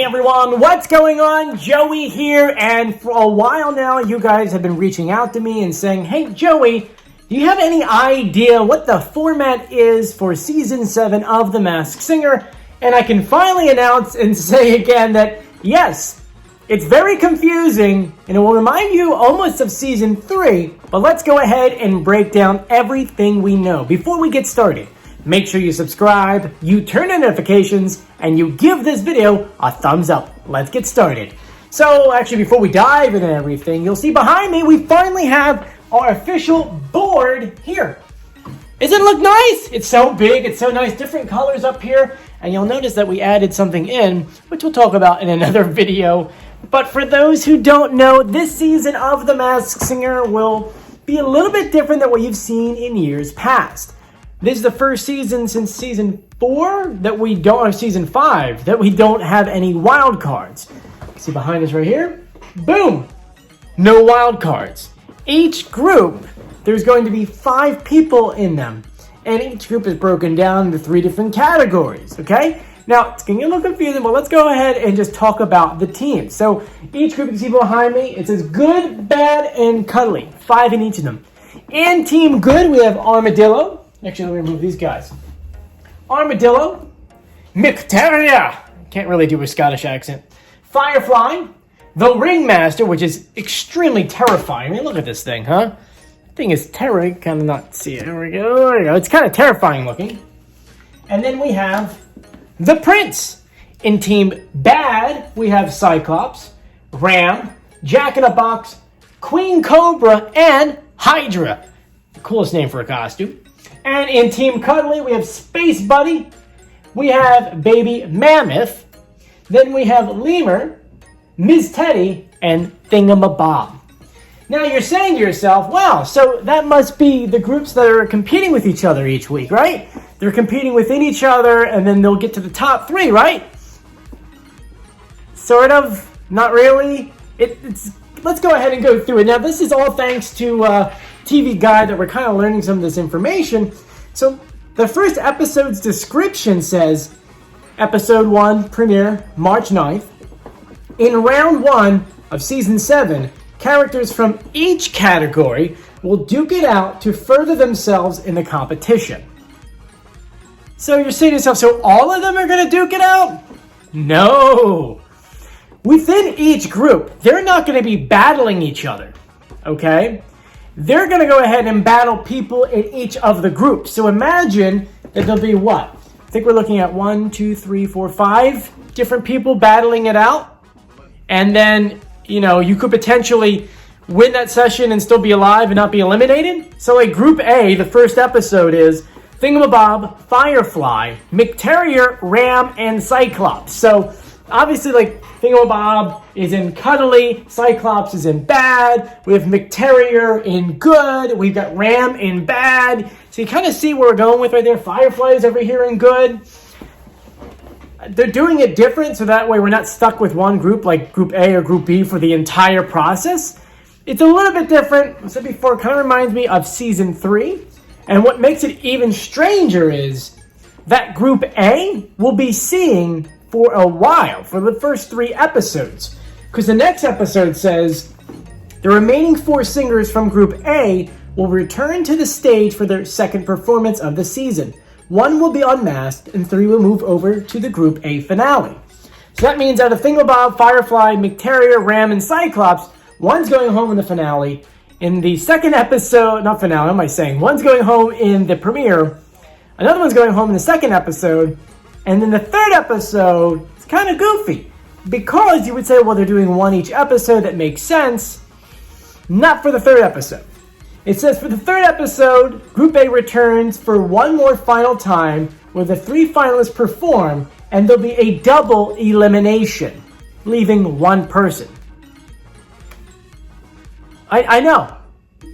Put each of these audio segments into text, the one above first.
everyone, what's going on? Joey here, and for a while now you guys have been reaching out to me and saying, hey Joey, do you have any idea what the format is for Season 7 of The Masked Singer? And I can finally announce and say again that yes, it's very confusing and it will remind you almost of Season 3, but let's go ahead and break down everything we know. Before we get started, make sure you subscribe, you turn on notifications, and you give this video a thumbs up. Let's get started. So actually, before we dive into everything, you'll see behind me, we finally have our official board here. Doesn't it look nice? It's so big, it's so nice, different colors up here, and you'll notice that we added something in, which we'll talk about in another video. But for those who don't know, this season of The Masked Singer will be a little bit different than what you've seen in years past. This is the first season since season 4 that we don't, or season 5, that we don't have any wild cards. See behind us right here? Boom! No wild cards. Each group, there's going to be 5 people in them. And each group is broken down into 3 different categories, okay? Now, it's going to get a little confusing, but let's go ahead and just talk about the teams. So, each group, you see behind me, it says good, bad, and cuddly. 5 in each of them. In Team Good, we have Armadillo. Actually, let me remove these guys. Armadillo, McTerrier, can't really do a Scottish accent. Firefly, the Ringmaster, which is extremely terrifying. I mean, look at this thing, huh? The thing is terrifying. Kind of not see it. There we go. There we go. It's kind of terrifying looking. And then we have the Prince. In Team Bad, we have Cyclops, Ram, Jack-in-a-Box, Queen Cobra, and Hydra. The coolest name for a costume. And in Team Cuddly, we have Space Buddy, we have Baby Mammoth, then we have Lemur, Ms. Teddy, and Thingamabob. Now you're saying to yourself, wow, so that must be the groups that are competing with each other each week, right? They're competing within each other, and then they'll get to the top 3, right? Sort of, not really. Let's go ahead and go through it. Now this is all thanks to TV Guide that we're kind of learning some of this information. So the first episode's description says, Episode 1 premiere March 9th. In round 1 of Season 7, characters from each category will duke it out to further themselves in the competition. So you're saying to yourself, so all of them are going to duke it out? No. Within each group, they're not going to be battling each other, okay? They're going to go ahead and battle people in each of the groups. So imagine that there'll be what? I think we're looking at 1, 2, 3, 4, 5 different people battling it out. And then, you know, you could potentially win that session and still be alive and not be eliminated. So like Group A, the first episode is Thingamabob, Firefly, McTerrier, Ram, and Cyclops. So obviously, like, Thingamabob is in cuddly, Cyclops is in bad, we have McTerrier in good, we've got Ram in bad. So you kind of see where we're going with right there. Firefly is over here in good. They're doing it different, so that way we're not stuck with one group like Group A or Group B for the entire process. It's a little bit different. I said before, it kind of reminds me of Season 3. And what makes it even stranger is that Group A will be seeing for a while, for the first 3 episodes. Because the next episode says, the remaining 4 singers from Group A will return to the stage for their second performance of the season. 1 will be unmasked, and 3 will move over to the Group A finale. So that means out of Thingamabob, Firefly, McTerrier, Ram, and Cyclops, 1's going home in the finale. In the second episode, not finale, what am I saying? 1's going home in the premiere, another one's going home in the second episode, and then the third episode, it's kind of goofy. Because you would say, well, they're doing 1 each episode, that makes sense. Not for the third episode. It says for the third episode, Group A returns for 1 more final time where the 3 finalists perform, and there'll be a double elimination, leaving 1 person. I know.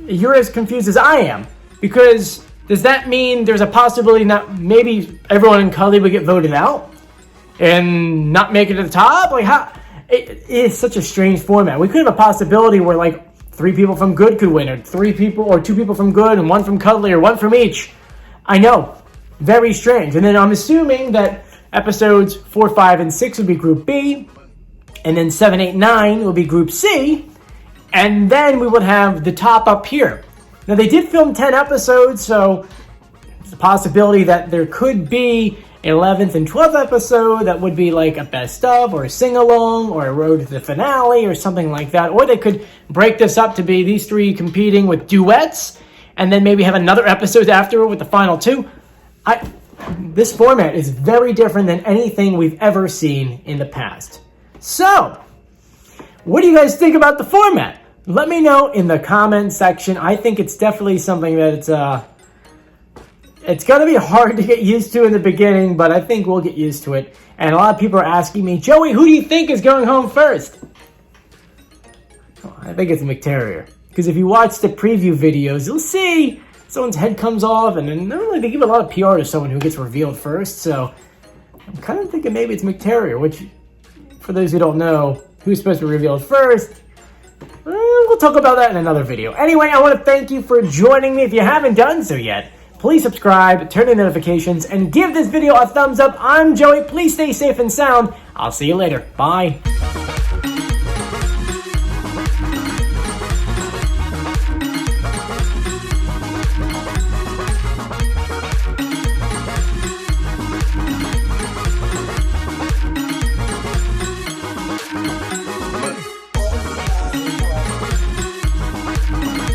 You're as confused as I am. Because does that mean there's a possibility not maybe everyone in Cuddly would get voted out and not make it to the top? Like, how? It is such a strange format. We could have a possibility where like 3 people from Good could win, or 3 people, or 2 people from Good and 1 from Cuddly, or 1 from each. I know, very strange. And then I'm assuming that episodes 4, 5, and 6 would be Group B, And then 7, 8, 9 will be Group C. And then we would have the top up here. Now, they did film 10 episodes, so there's a possibility that there could be an 11th and 12th episode that would be like a best of or a sing-along or a road to the finale or something like that. Or they could break this up to be these three competing with duets and then maybe have another episode after with the final two. This format is very different than anything we've ever seen in the past. So, what do you guys think about the format? Let me know in the comment section. I think it's definitely something that it's going to be hard to get used to in the beginning, but I think we'll get used to it. And a lot of people are asking me, Joey, who do you think is going home first? Oh, I think it's McTerrier. Because if you watch the preview videos, you'll see someone's head comes off, and then normally they give a lot of PR to someone who gets revealed first. So I'm kind of thinking maybe it's McTerrier, which, for those who don't know, who's supposed to be revealed first? We'll talk about that in another video. Anyway, I want to thank you for joining me. If you haven't done so yet, please subscribe, turn on notifications, and give this video a thumbs up. I'm Joey. Please stay safe and sound. I'll see you later. Bye.